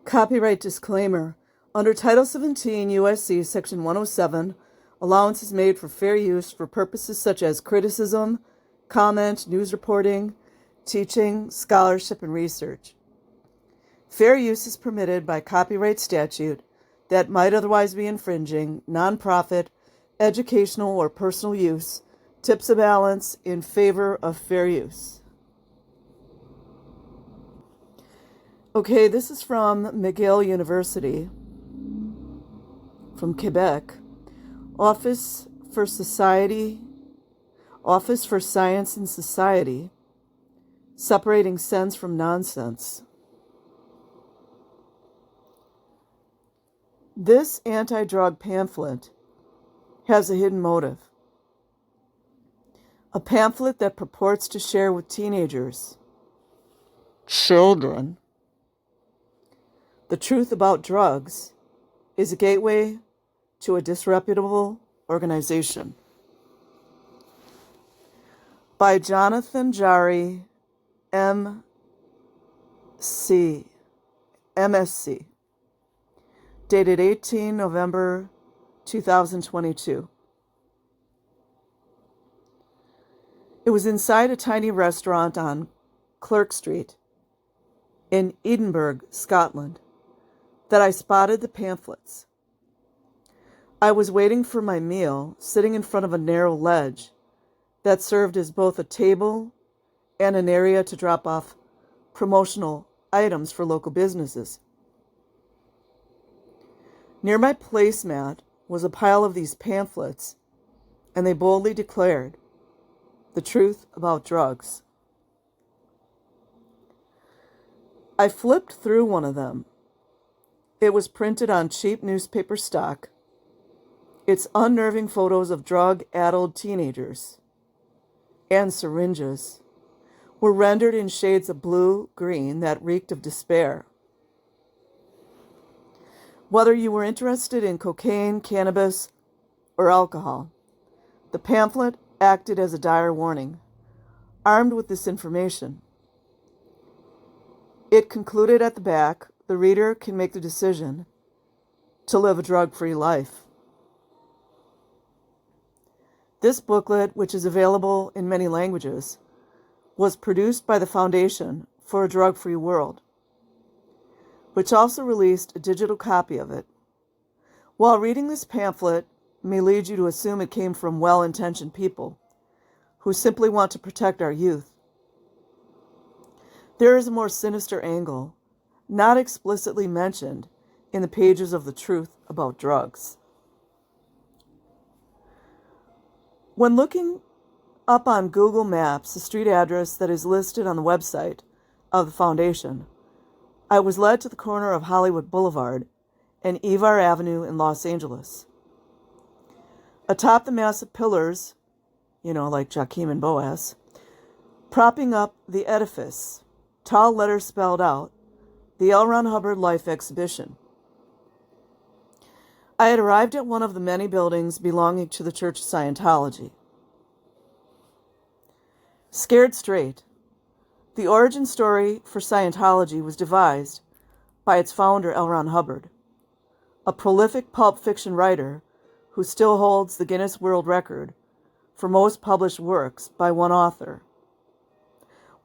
Copyright disclaimer. Under Title 17 U.S.C. Section 107, allowance is made for fair use for purposes such as criticism, comment, news reporting, teaching, scholarship, and research. Fair use is permitted by copyright statute that might otherwise be infringing nonprofit, educational, or personal use, tips a balance in favor of fair use. Okay, this is from McGill University, from Quebec. Office for Science and Society, separating sense from nonsense. This anti-drug pamphlet has a hidden motive. A pamphlet that purports to share with teenagers, children, the truth about drugs is a gateway to a disreputable organization. By Jonathan Jari, MSc, dated 18 November 2022. It was inside a tiny restaurant on Clerk Street in Edinburgh, Scotland, that I spotted the pamphlets. I was waiting for my meal, sitting in front of a narrow ledge that served as both a table and an area to drop off promotional items for local businesses. Near my placemat was a pile of these pamphlets, and they boldly declared the truth about drugs. I flipped through one of them. It was printed on cheap newspaper stock. Its unnerving photos of drug-addled teenagers and syringes were rendered in shades of blue-green that reeked of despair. Whether you were interested in cocaine, cannabis, or alcohol, the pamphlet acted as a dire warning. Armed with this information, it concluded at the back, the reader can make the decision to live a drug-free life. This booklet, which is available in many languages, was produced by the Foundation for a Drug-Free World, which also released a digital copy of it. While reading this pamphlet may lead you to assume it came from well-intentioned people who simply want to protect our youth, there is a more sinister angle, not explicitly mentioned in the pages of the truth about drugs. When looking up on Google Maps the street address that is listed on the website of the Foundation, I was led to the corner of Hollywood Boulevard and Ivar Avenue in Los Angeles. Atop the massive pillars, like Joachim and Boaz, propping up the edifice, tall letters spelled out, the L. Ron Hubbard Life Exhibition. I had arrived at one of the many buildings belonging to the Church of Scientology. Scared straight, the origin story for Scientology was devised by its founder, L. Ron Hubbard, a prolific pulp fiction writer who still holds the Guinness World Record for most published works by one author.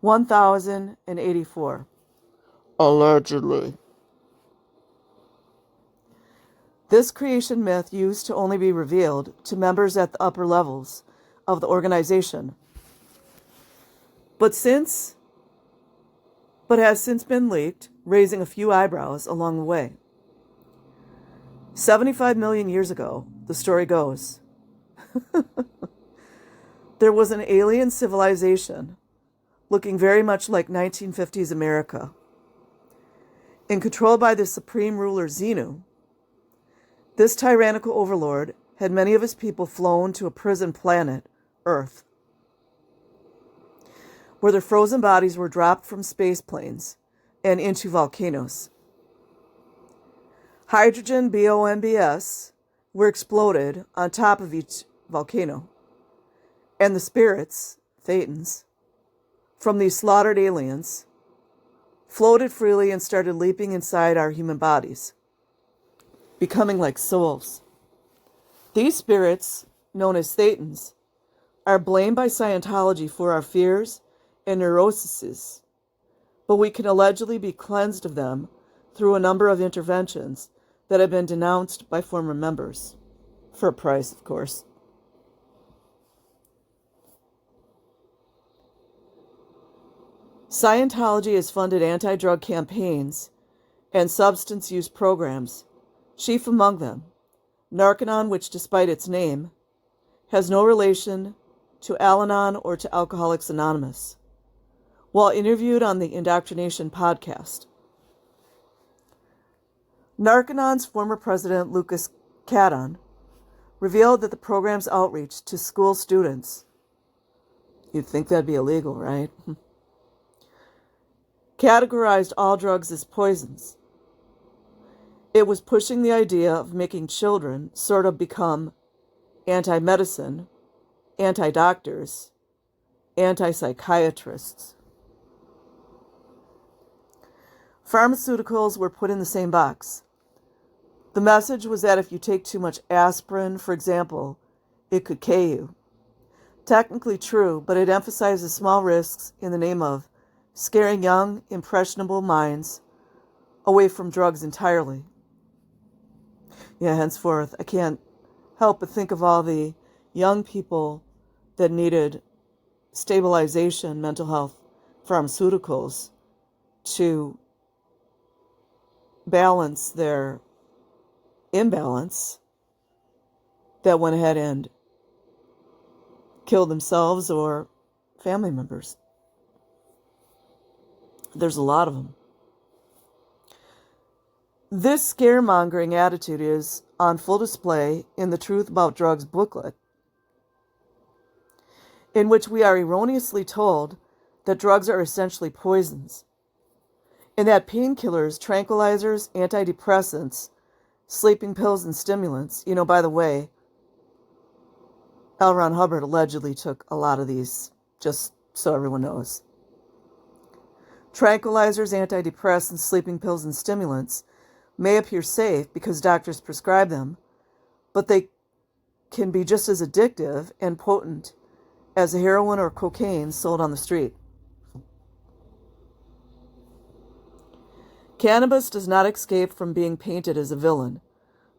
1,084. Allegedly. This creation myth used to only be revealed to members at the upper levels of the organization, but has since been leaked, raising a few eyebrows along the way. 75 million years ago, the story goes, there was an alien civilization looking very much like 1950s America, and controlled by the supreme ruler Xenu. This tyrannical overlord had many of his people flown to a prison planet, Earth, where their frozen bodies were dropped from space planes and into volcanoes. Hydrogen bombs were exploded on top of each volcano, and the spirits, Thetans, from these slaughtered aliens floated freely and started leaping inside our human bodies, becoming like souls. These spirits, known as Thetans, are blamed by Scientology for our fears and neuroses, but we can allegedly be cleansed of them through a number of interventions that have been denounced by former members. For a price, of course. Scientology has funded anti-drug campaigns and substance use programs, chief among them, Narconon, which despite its name, has no relation to Al-Anon or to Alcoholics Anonymous. While interviewed on the Indoctrination podcast, Narconon's former president, Lucas Cadon, revealed that the program's outreach to school students, you'd think that'd be illegal, right? Categorized all drugs as poisons. It was pushing the idea of making children sort of become anti-medicine, anti-doctors, anti-psychiatrists. Pharmaceuticals were put in the same box. The message was that if you take too much aspirin, for example, it could kill you. Technically true, but it emphasizes small risks in the name of scaring young, impressionable minds away from drugs entirely. Yeah, henceforth, I can't help but think of all the young people that needed stabilization, mental health pharmaceuticals to balance their imbalance, that went ahead and killed themselves or family members. There's a lot of them. This scaremongering attitude is on full display in the Truth About Drugs booklet, in which we are erroneously told that drugs are essentially poisons, and that painkillers, tranquilizers, antidepressants, sleeping pills, and stimulants, by the way, L. Ron Hubbard allegedly took a lot of these, just so everyone knows. Tranquilizers, antidepressants, sleeping pills, and stimulants may appear safe because doctors prescribe them, but they can be just as addictive and potent as the heroin or cocaine sold on the street. Cannabis does not escape from being painted as a villain.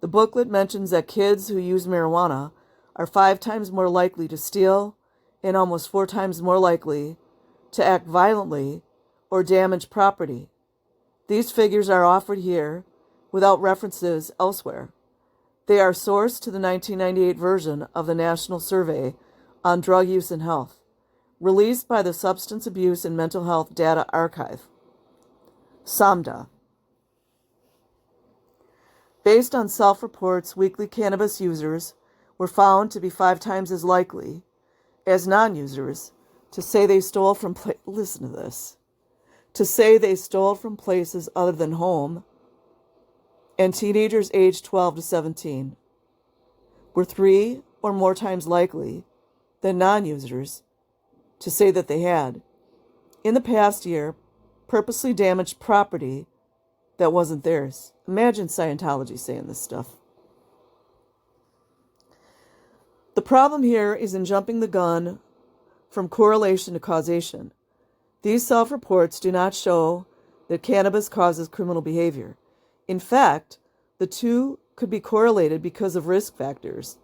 The booklet mentions that kids who use marijuana are 5 times more likely to steal and almost 4 times more likely to act violently or damage property. These figures are offered here without references elsewhere. They are sourced to the 1998 version of the National Survey on Drug Use and Health, released by the Substance Abuse and Mental Health Data Archive, SAMDA. Based on self-reports, weekly cannabis users were found to be 5 times as likely as non-users to say they stole from listen to this, to say they stole from places other than home, and teenagers aged 12 to 17 were 3 or more times likely than non-users to say that they had, in the past year, purposely damaged property that wasn't theirs. Imagine Scientology saying this stuff. The problem here is in jumping the gun from correlation to causation. These self-reports do not show that cannabis causes criminal behavior. In fact, the two could be correlated because of risk factors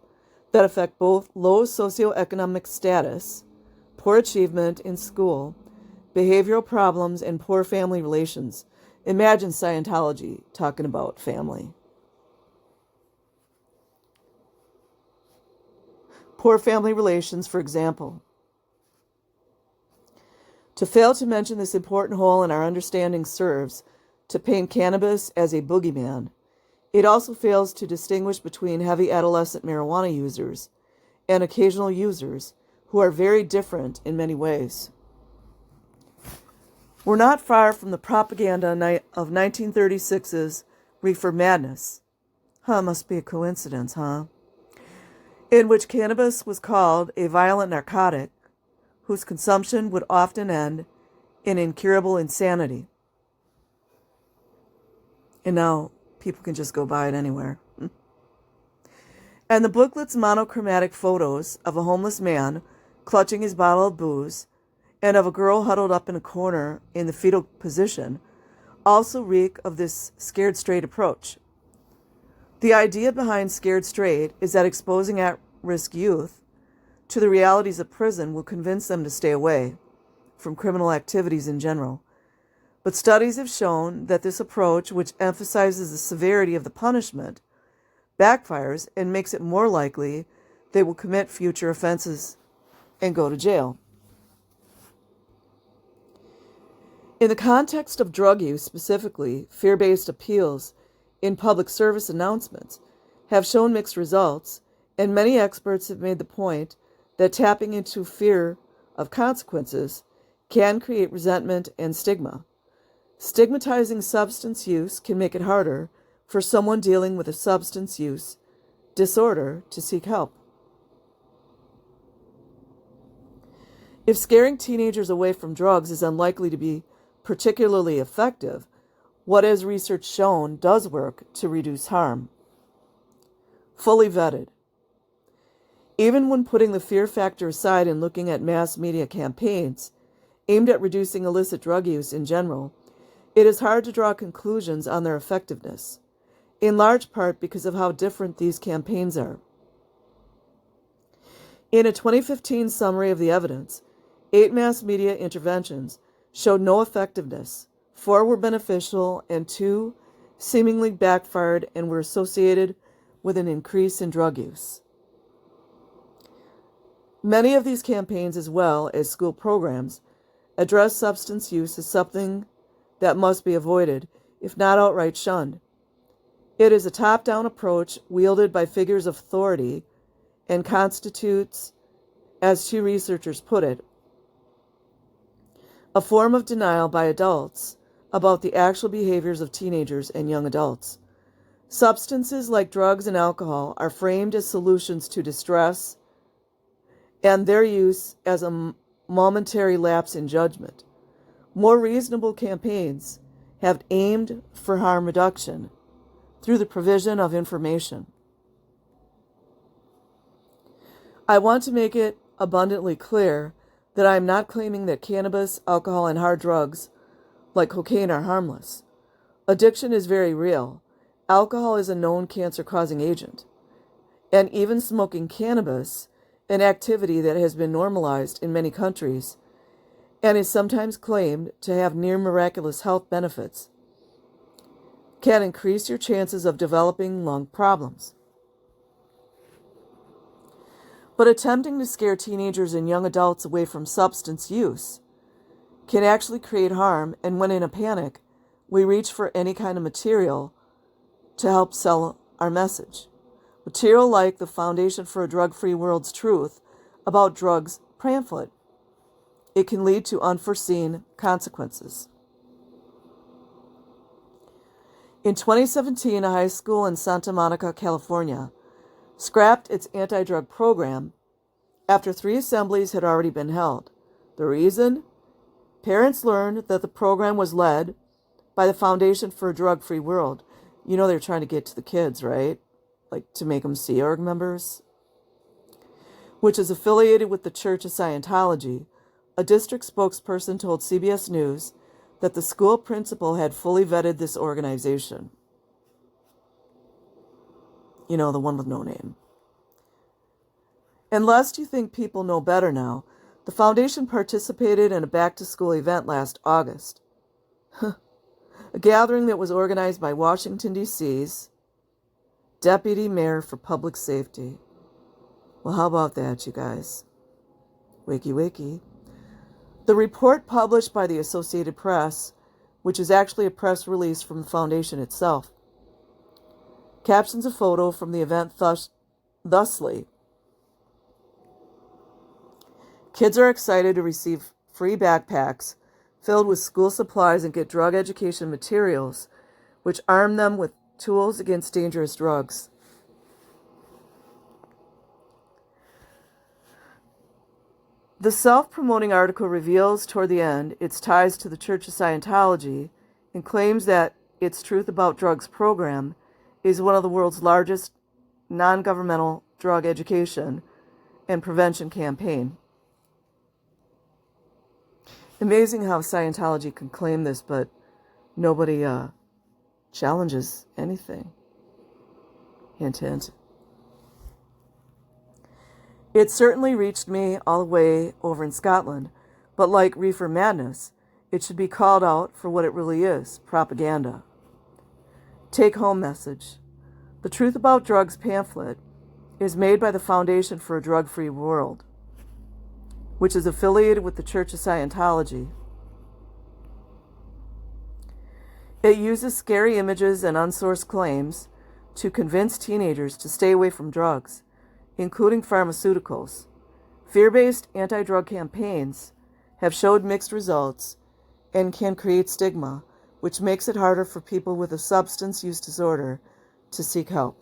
that affect both low socioeconomic status, poor achievement in school, behavioral problems, and poor family relations. Imagine Scientology talking about family. Poor family relations, for example. To fail to mention this important hole in our understanding serves to paint cannabis as a boogeyman. It also fails to distinguish between heavy adolescent marijuana users and occasional users who are very different in many ways. We're not far from the propaganda of 1936's Reefer Madness. Must be a coincidence, huh? In which cannabis was called a violent narcotic whose consumption would often end in incurable insanity. And now people can just go buy it anywhere. And the booklet's monochromatic photos of a homeless man clutching his bottle of booze and of a girl huddled up in a corner in the fetal position also reek of this scared straight approach. The idea behind Scared Straight is that exposing at-risk youth to the realities of prison will convince them to stay away from criminal activities in general. But studies have shown that this approach, which emphasizes the severity of the punishment, backfires and makes it more likely they will commit future offenses and go to jail. In the context of drug use specifically, fear-based appeals in public service announcements have shown mixed results, and many experts have made the point that tapping into fear of consequences can create resentment and stigma. Stigmatizing substance use can make it harder for someone dealing with a substance use disorder to seek help. If scaring teenagers away from drugs is unlikely to be particularly effective, what has research shown does work to reduce harm? Fully vetted. Even when putting the fear factor aside and looking at mass media campaigns aimed at reducing illicit drug use in general, it is hard to draw conclusions on their effectiveness, in large part because of how different these campaigns are. In a 2015 summary of the evidence, 8 mass media interventions showed no effectiveness, 4 were beneficial, and 2 seemingly backfired and were associated with an increase in drug use. Many of these campaigns, as well as school programs, address substance use as something that must be avoided, if not outright shunned. It is a top-down approach wielded by figures of authority and constitutes, as 2 researchers put it, a form of denial by adults about the actual behaviors of teenagers and young adults. Substances like drugs and alcohol are framed as solutions to distress and their use as a momentary lapse in judgment. More reasonable campaigns have aimed for harm reduction through the provision of information. I want to make it abundantly clear that I am not claiming that cannabis, alcohol, and hard drugs like cocaine are harmless. Addiction is very real. Alcohol is a known cancer-causing agent. And even smoking cannabis, an activity that has been normalized in many countries and is sometimes claimed to have near miraculous health benefits, can increase your chances of developing lung problems. But attempting to scare teenagers and young adults away from substance use can actually create harm, and when in a panic, we reach for any kind of material to help sell our message. Material like the Foundation for a Drug-Free World's Truth about drugs pamphlet. It can lead to unforeseen consequences. In 2017, a high school in Santa Monica, California, scrapped its anti-drug program after 3 assemblies had already been held. The reason? Parents learned that the program was led by the Foundation for a Drug-Free World. You know they're trying to get to the kids, right? Like to make them Sea Org members. Which is affiliated with the Church of Scientology. A district spokesperson told CBS News that the school principal had fully vetted this organization. You know, the one with no name. And lest you think people know better now, the foundation participated in a back-to-school event last August. A gathering that was organized by Washington, D.C.'s Deputy Mayor for Public Safety. Well, how about that, you guys? Wakey, wakey. The report published by the Associated Press, which is actually a press release from the foundation itself, captions a photo from the event thusly. Kids are excited to receive free backpacks filled with school supplies and get drug education materials, which arm them with tools against dangerous drugs. The self-promoting article reveals toward the end its ties to the Church of Scientology and claims that its Truth About Drugs program is one of the world's largest non-governmental drug education and prevention campaign. Amazing how Scientology can claim this, but nobody challenges anything. Hint, hint. It certainly reached me all the way over in Scotland, but like Reefer Madness, it should be called out for what it really is, propaganda. Take-home message. The Truth About Drugs pamphlet is made by the Foundation for a Drug-Free World, which is affiliated with the Church of Scientology. It uses scary images and unsourced claims to convince teenagers to stay away from drugs, including pharmaceuticals. Fear-based anti-drug campaigns have showed mixed results and can create stigma, which makes it harder for people with a substance use disorder to seek help.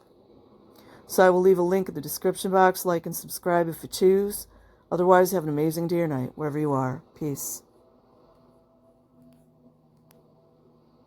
So I will leave a link in the description box. Like and subscribe if you choose. Otherwise, have an amazing day or night, wherever you are. Peace.